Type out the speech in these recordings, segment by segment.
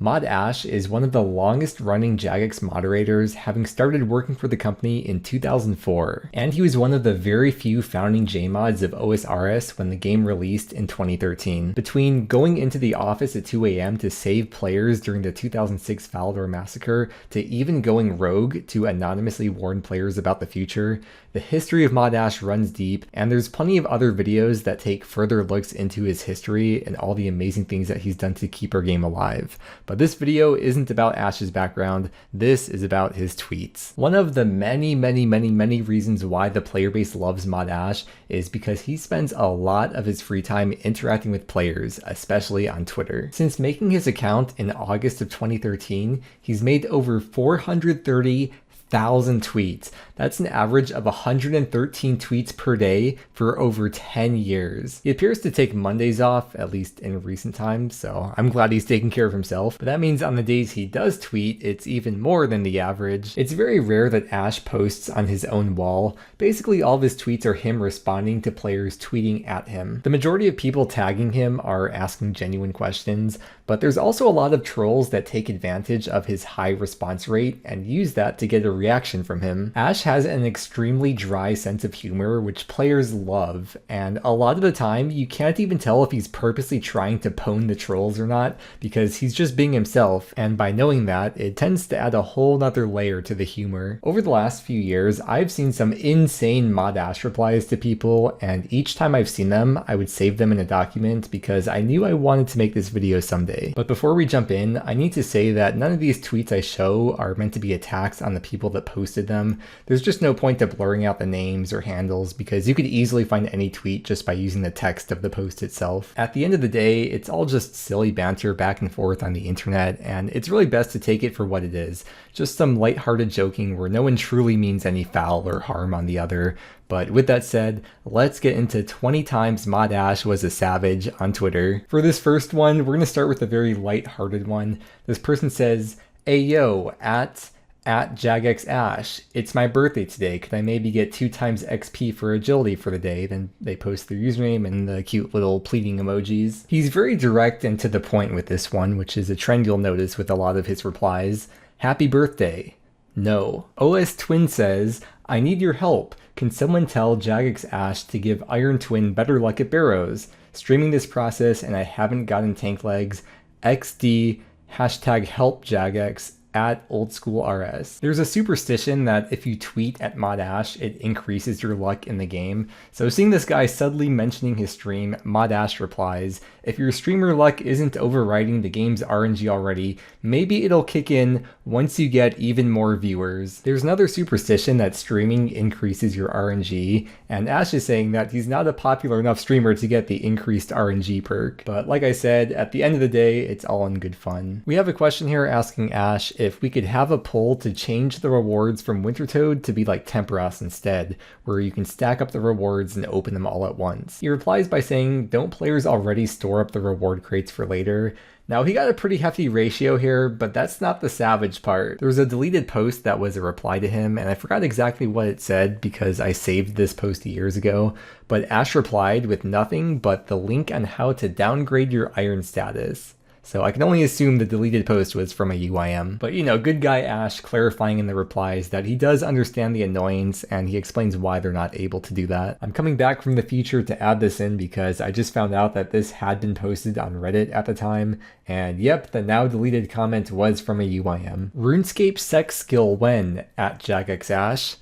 Mod Ash is one of the longest running Jagex moderators, having started working for the company in 2004, and he was one of the very few founding JMods of OSRS when the game released in 2013. Between going into the office at 2 a.m. to save players during the 2006 Falador massacre, to even going rogue to anonymously warn players about the future, the history of Mod Ash runs deep, and there's plenty of other videos that take further looks into his history and all the amazing things that he's done to keep our game alive. But this video isn't about Ash's background, this is about his tweets. One of the many reasons why the player base loves Mod Ash is because he spends a lot of his free time interacting with players, especially on Twitter. Since making his account in August of 2013, he's made over 430,000 tweets. That's an average of 113 tweets per day for over 10 years. He appears to take Mondays off, at least in recent times, so I'm glad he's taking care of himself. But that means on the days he does tweet, it's even more than the average. It's very rare that Ash posts on his own wall. Basically, all of his tweets are him responding to players tweeting at him. The majority of people tagging him are asking genuine questions, but there's also a lot of trolls that take advantage of his high response rate and use that to get a reaction from him. Ash has an extremely dry sense of humor, which players love, and a lot of the time you can't even tell if he's purposely trying to pwn the trolls or not, because he's just being himself, and by knowing that, it tends to add a whole nother layer to the humor. Over the last few years, I've seen some insane Mod Ash replies to people, and each time I've seen them, I would save them in a document because I knew I wanted to make this video someday. But before we jump in, I need to say that none of these tweets I show are meant to be attacks on the people that posted them. There's just no point to blurring out the names or handles because you could easily find any tweet just by using the text of the post itself. At the end of the day, it's all just silly banter back and forth on the internet, and it's really best to take it for what it is. Just some lighthearted joking where no one truly means any foul or harm on the other. But with that said, let's get into 20 times Mod Ash was a savage on Twitter. For this first one, we're going to start with a very lighthearted one. This person says, "Ayo, at Jagex Ash, it's my birthday today, could I maybe get 2 times XP for agility for the day?" Then they post their username and the cute little pleading emojis. He's very direct and to the point with this one, which is a trend you'll notice with a lot of his replies. "Happy birthday. No." OS Twin says, "I need your help. Can someone tell Jagex Ash to give Iron Twin better luck at Barrows? Streaming this process and I haven't gotten tank legs. XD, hashtag help Jagex. At OldSchoolRS." There's a superstition that if you tweet at Mod Ash, it increases your luck in the game. So seeing this guy subtly mentioning his stream, Mod Ash replies, "If your streamer luck isn't overriding the game's RNG already, maybe it'll kick in once you get even more viewers." There's another superstition that streaming increases your RNG, and Ash is saying that he's not a popular enough streamer to get the increased RNG perk. But like I said, at the end of the day, it's all in good fun. We have a question here asking Ash if we could have a poll to change the rewards from Winter Toad to be like Temperos instead, where you can stack up the rewards and open them all at once. He replies by saying, "Don't players already store up the reward crates for later?" Now he got a pretty hefty ratio here, but that's not the savage part. There was a deleted post that was a reply to him, and I forgot exactly what it said because I saved this post years ago, but Ash replied with nothing but the link on how to downgrade your iron status. So I can only assume the deleted post was from a UIM. But you know, good guy Ash clarifying in the replies that he does understand the annoyance and he explains why they're not able to do that. I'm coming back from the future to add this in because I just found out that this had been posted on Reddit at the time. And yep, the now deleted comment was from a UIM. "RuneScape sex skill when at Jagex Ash."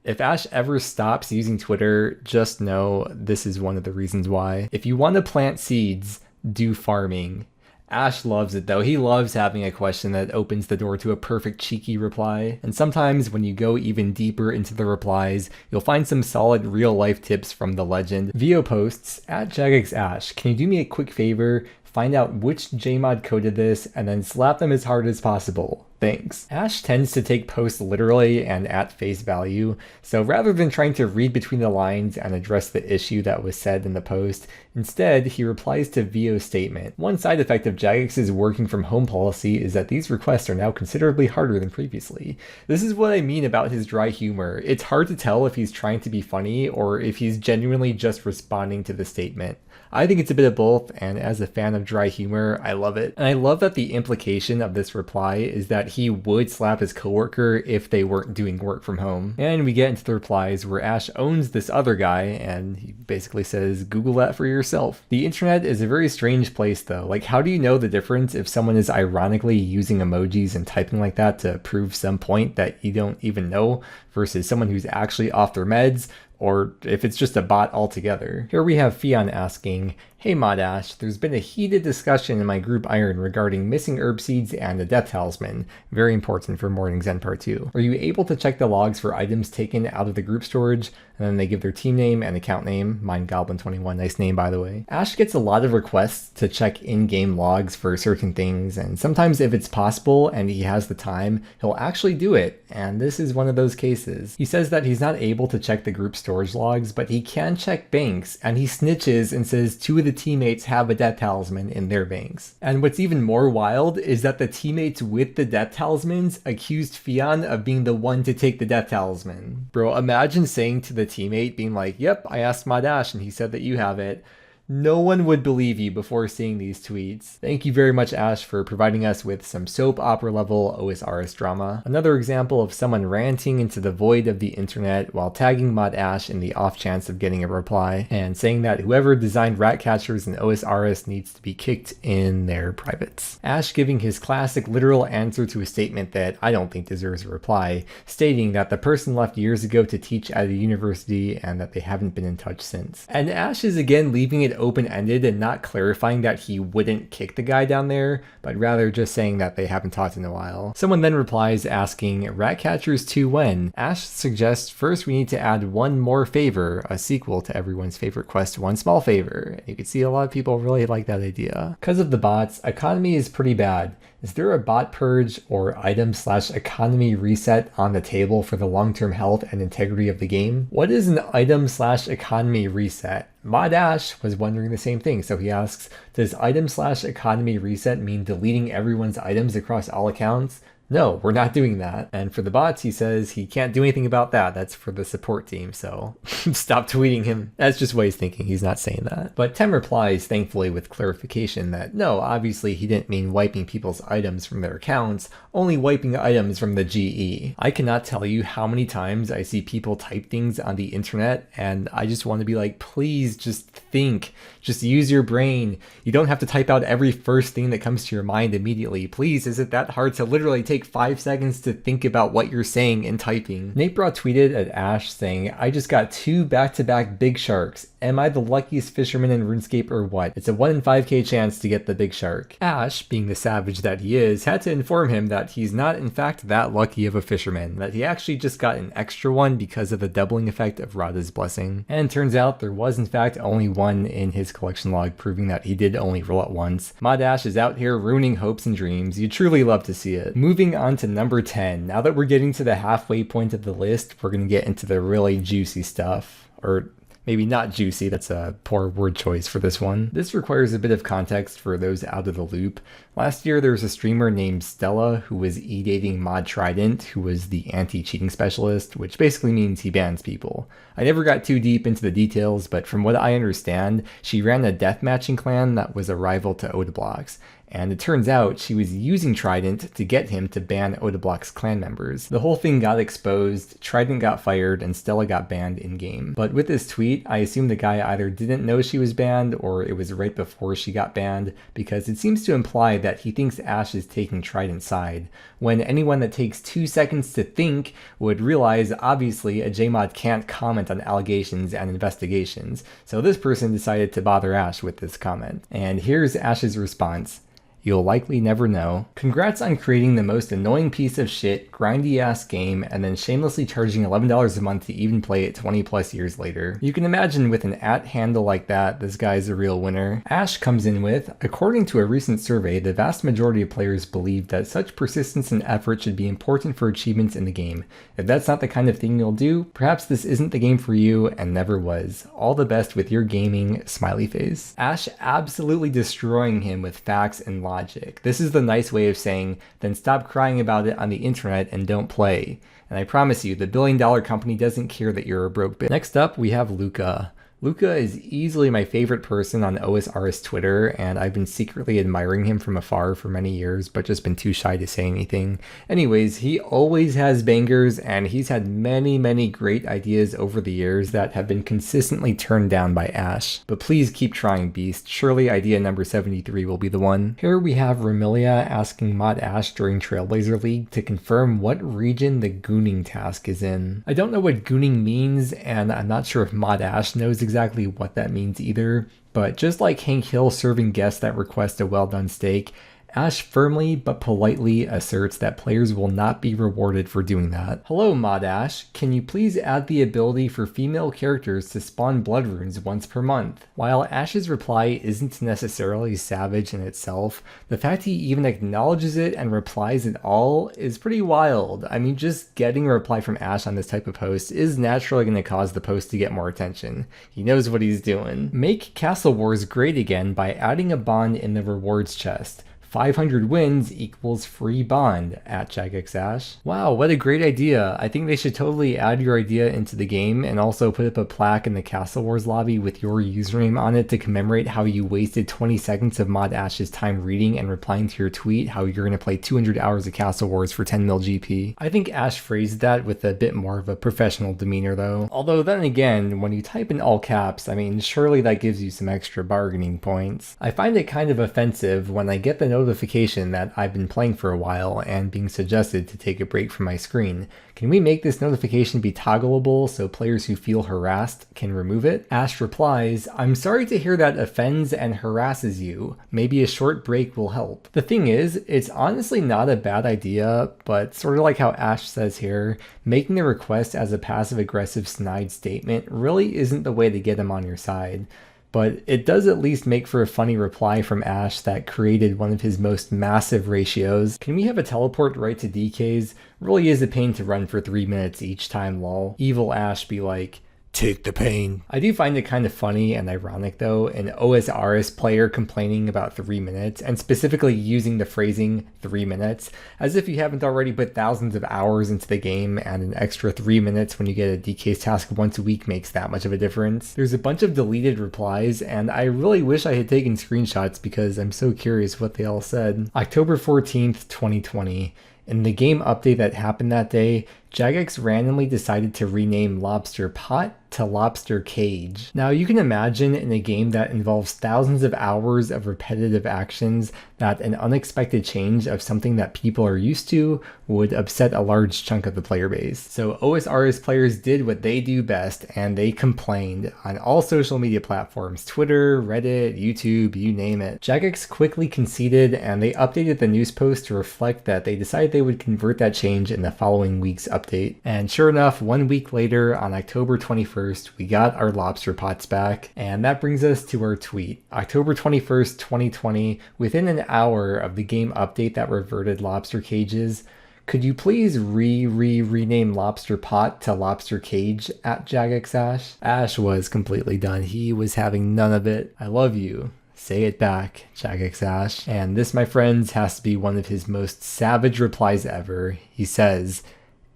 If Ash ever stops using Twitter, just know this is one of the reasons why. If you want to plant seeds, do farming. Ash loves it though. He loves having a question that opens the door to a perfect cheeky reply. And sometimes when you go even deeper into the replies, you'll find some solid real life tips from the legend. Vio posts, "At Jagex Ash, can you do me a quick favor? Find out which JMod coded this and then slap them as hard as possible. Thanks." Ash tends to take posts literally and at face value, so rather than trying to read between the lines and address the issue that was said in the post, instead he replies to Vio's statement. One side effect of Jagex's working from home policy is that these requests are now considerably harder than previously. This is what I mean about his dry humor. It's hard to tell if he's trying to be funny or if he's genuinely just responding to the statement. I think it's a bit of both, and as a fan of dry humor, I love it. And I love that the implication of this reply is that he would slap his coworker if they weren't doing work from home. And we get into the replies where Ash owns this other guy, and he basically says, Google that for yourself. The internet is a very strange place though. Like, how do you know the difference if someone is ironically using emojis and typing like that to prove some point that you don't even know versus someone who's actually off their meds, or if it's just a bot altogether? Here we have Fion asking, hey Modash, there's been a heated discussion in my group Iron regarding missing herb seeds and the death talisman. Very important for Morning's End Part 2. Are you able to check the logs for items taken out of the group storage? And then they give their team name and account name. Mine Goblin21, nice name by the way. Ash gets a lot of requests to check in-game logs for certain things, and sometimes if it's possible and he has the time, he'll actually do it, and this is one of those cases. He says that he's not able to check the group storage logs, but he can check banks, and he snitches and says two of the teammates have a death talisman in their banks. And what's even more wild is that the teammates with the death talismans accused Fion of being the one to take the death talisman. Bro, imagine saying to the teammate, being like, yep, I asked Modash and he said that you have it. No one would believe you before seeing these tweets. Thank you very much, Ash, for providing us with some soap opera level OSRS drama. Another example of someone ranting into the void of the internet while tagging Mod Ash in the off chance of getting a reply, and saying that whoever designed rat catchers in OSRS needs to be kicked in their privates. Ash giving his classic literal answer to a statement that I don't think deserves a reply, stating that the person left years ago to teach at a university and that they haven't been in touch since. And Ash is again leaving it open-ended and not clarifying that he wouldn't kick the guy down there, but rather just saying that they haven't talked in a while. Someone then replies asking, Ratcatchers 2 when? Ash suggests first we need to add one more favor, a sequel to everyone's favorite quest, One Small Favor. You can see a lot of people really like that idea. Because of the bots, economy is pretty bad. Is there a bot purge or item/economy reset on the table for the long-term health and integrity of the game? What is an item/economy reset? Modash was wondering the same thing, so he asks, does item/economy reset mean deleting everyone's items across all accounts? No, we're not doing that. And for the bots, he says he can't do anything about that. That's for the support team, so stop tweeting him. That's just what he's thinking. He's not saying that. But Tem replies, thankfully, with clarification that no, obviously he didn't mean wiping people's items from their accounts, only wiping items from the GE. I cannot tell you how many times I see people type things on the internet, and I just want to be like, please just think. Just use your brain. You don't have to type out every first thing that comes to your mind immediately. Please, is it that hard to literally take 5 seconds to think about what you're saying and typing? Napebra tweeted at Ash saying, I just got 2 back-to-back big sharks. Am I the luckiest fisherman in RuneScape or what? It's a 1 in 5k chance to get the big shark. Ash, being the savage that he is, had to inform him that he's not in fact that lucky of a fisherman, that he actually just got an extra one because of the doubling effect of Radha's blessing. And turns out there was in fact only one in his collection log, proving that he did only roll it once. Modash is out here ruining hopes and dreams. You truly love to see it. Moving on to number 10. Now that we're getting to the halfway point of the list, we're going to get into the really juicy stuff. Or maybe not juicy, that's a poor word choice for this one. This requires a bit of context for those out of the loop. Last year there was a streamer named Stella who was e-dating Mod Trident, who was the anti-cheating specialist, which basically means he bans people. I never got too deep into the details, but from what I understand, she ran a deathmatching clan that was a rival to Odablox. And it turns out she was using Trident to get him to ban Odablock's clan members. The whole thing got exposed, Trident got fired, and Stella got banned in-game. But with this tweet, I assume the guy either didn't know she was banned, or it was right before she got banned, because it seems to imply that he thinks Ash is taking Trident's side, when anyone that takes 2 seconds to think would realize obviously a JMod can't comment on allegations and investigations, so this person decided to bother Ash with this comment. And here's Ash's response. You'll likely never know. Congrats on creating the most annoying piece of shit, grindy ass game, and then shamelessly charging $11 a month to even play it 20 plus years later. You can imagine with an @ handle like that, this guy's a real winner. Ash comes in with, according to a recent survey, the vast majority of players believe that such persistence and effort should be important for achievements in the game. If that's not the kind of thing you'll do, perhaps this isn't the game for you and never was. All the best with your gaming, smiley face. Ash absolutely destroying him with facts and logic. This is the nice way of saying, then stop crying about it on the internet and don't play. And I promise you, the $1 billion company doesn't care that you're a broke bitch. Next up, we have Luca. Luca is easily my favorite person on OSRS Twitter, and I've been secretly admiring him from afar for many years, but just been too shy to say anything. Anyways, he always has bangers, and he's had many great ideas over the years that have been consistently turned down by Ash. But please keep trying, Beast. Surely idea number 73 will be the one. Here we have Remilia asking Mod Ash during Trailblazer League to confirm what region the gooning task is in. I don't know what gooning means, and I'm not sure if Mod Ash knows exactly what that means either, but just like Hank Hill serving guests that request a well-done steak, Ash firmly but politely asserts that players will not be rewarded for doing that. Hello, Mod Ash. Can you please add the ability for female characters to spawn blood runes once per month? While Ash's reply isn't necessarily savage in itself, the fact he even acknowledges it and replies at all is pretty wild. I mean, just getting a reply from Ash on this type of post is naturally going to cause the post to get more attention. He knows what he's doing. Make Castle Wars great again by adding a bond in the rewards chest. 500 wins equals free bond at JagXAsh. Wow, what a great idea. I think they should totally add your idea into the game and also put up a plaque in the Castle Wars lobby with your username on it to commemorate how you wasted 20 seconds of Mod Ash's time reading and replying to your tweet how you're going to play 200 hours of Castle Wars for 10 mil GP. I think Ash phrased that with a bit more of a professional demeanor though. Although then again, when you type in all caps, I mean, surely that gives you some extra bargaining points. I find it kind of offensive when I get the notification that I've been playing for a while and being suggested to take a break from my screen. Can we make this notification be toggleable so players who feel harassed can remove it? Ash replies, I'm sorry to hear that offends and harasses you. Maybe a short break will help. The thing is, it's honestly not a bad idea, but sort of like how Ash says here, making the request as a passive-aggressive snide statement really isn't the way to get him on your side. But it does at least make for a funny reply from Ash that created one of his most massive ratios. Can we have a teleport right to DKs? Really is a pain to run for 3 minutes each time, lol. Evil Ash be like, take the pain. I do find it kind of funny and ironic though, an OSRS player complaining about 3 minutes and specifically using the phrasing 3 minutes as if you haven't already put thousands of hours into the game and an extra 3 minutes when you get a DK's task once a week makes that much of a difference. There's a bunch of deleted replies and I really wish I had taken screenshots because I'm so curious what they all said. October 14th, 2020. In the game update that happened that day, Jagex randomly decided to rename Lobster Pot to Lobster Cage. Now you can imagine in a game that involves thousands of hours of repetitive actions that an unexpected change of something that people are used to would upset a large chunk of the player base. So OSRS players did what they do best and they complained on all social media platforms, Twitter, Reddit, YouTube, you name it. Jagex quickly conceded and they updated the news post to reflect that they decided they would convert that change in the following week's update. And sure enough, 1 week later on October 21st, we got our lobster pots back. And that brings us to our tweet. October 21st, 2020, within an hour of the game update that reverted lobster cages, could you please rename Lobster Pot to Lobster Cage at JagXAsh? Ash was completely done. He was having none of it. I love you. Say it back, JagXAsh. And this, my friends, has to be one of his most savage replies ever. He says,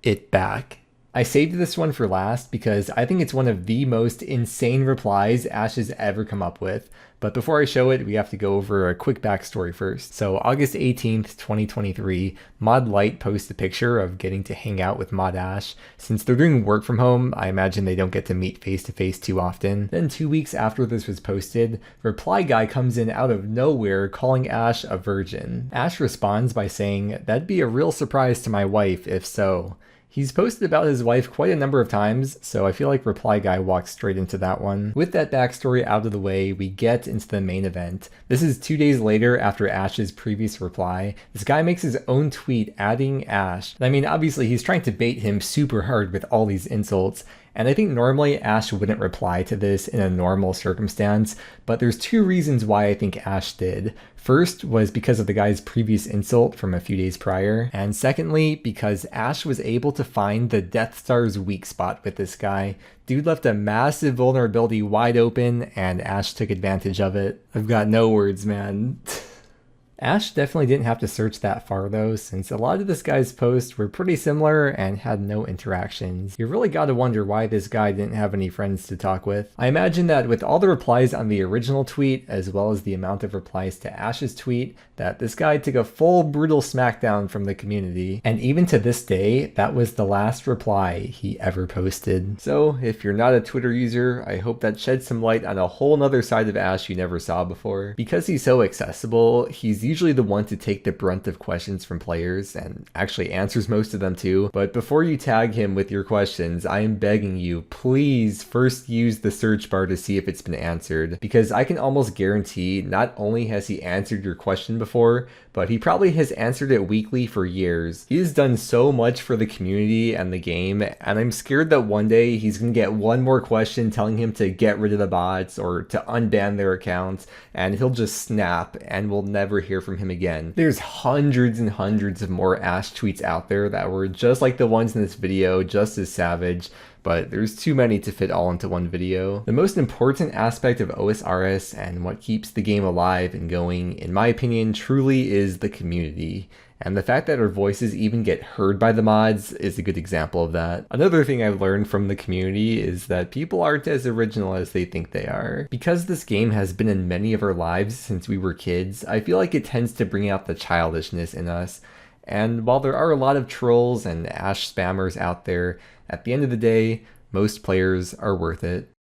it back. I saved this one for last because I think it's one of the most insane replies Ash has ever come up with. But before I show it, we have to go over a quick backstory first. So August 18th, 2023, Mod Light posts a picture of getting to hang out with Mod Ash. Since they're doing work from home, I imagine they don't get to meet face to face too often. Then 2 weeks after this was posted, Reply Guy comes in out of nowhere calling Ash a virgin. Ash responds by saying, that'd be a real surprise to my wife if so. He's posted about his wife quite a number of times, so I feel like Reply Guy walked straight into that one. With that backstory out of the way, we get into the main event. This is 2 days later after Ash's previous reply. This guy makes his own tweet adding Ash. I mean, obviously he's trying to bait him super hard with all these insults, and I think normally Ash wouldn't reply to this in a normal circumstance, but there's 2 reasons why I think Ash did. First was because of the guy's previous insult from a few days prior, and secondly, because Ash was able to find the Death Star's weak spot with this guy. Dude left a massive vulnerability wide open, and Ash took advantage of it. I've got no words, man. Ash definitely didn't have to search that far though, since a lot of this guy's posts were pretty similar and had no interactions. You really gotta wonder why this guy didn't have any friends to talk with. I imagine that with all the replies on the original tweet, as well as the amount of replies to Ash's tweet, that this guy took a full brutal smackdown from the community. And even to this day, that was the last reply he ever posted. So if you're not a Twitter user, I hope that sheds some light on a whole nother side of Ash you never saw before. Because he's so accessible, he's usually the one to take the brunt of questions from players, and actually answers most of them too. But before you tag him with your questions, I am begging you, please first use the search bar to see if it's been answered, because I can almost guarantee not only has he answered your question before, but he probably has answered it weekly for years. He has done so much for the community and the game, and I'm scared that one day he's gonna get one more question telling him to get rid of the bots or to unban their accounts, and he'll just snap and we'll never hear from him again. There's hundreds and hundreds of more Ash tweets out there that were just like the ones in this video, just as savage, but there's too many to fit all into one video. The most important aspect of OSRS and what keeps the game alive and going, in my opinion, truly is the community. And the fact that our voices even get heard by the mods is a good example of that. Another thing I've learned from the community is that people aren't as original as they think they are. Because this game has been in many of our lives since we were kids, I feel like it tends to bring out the childishness in us. And while there are a lot of trolls and Ash spammers out there, at the end of the day, most players are worth it.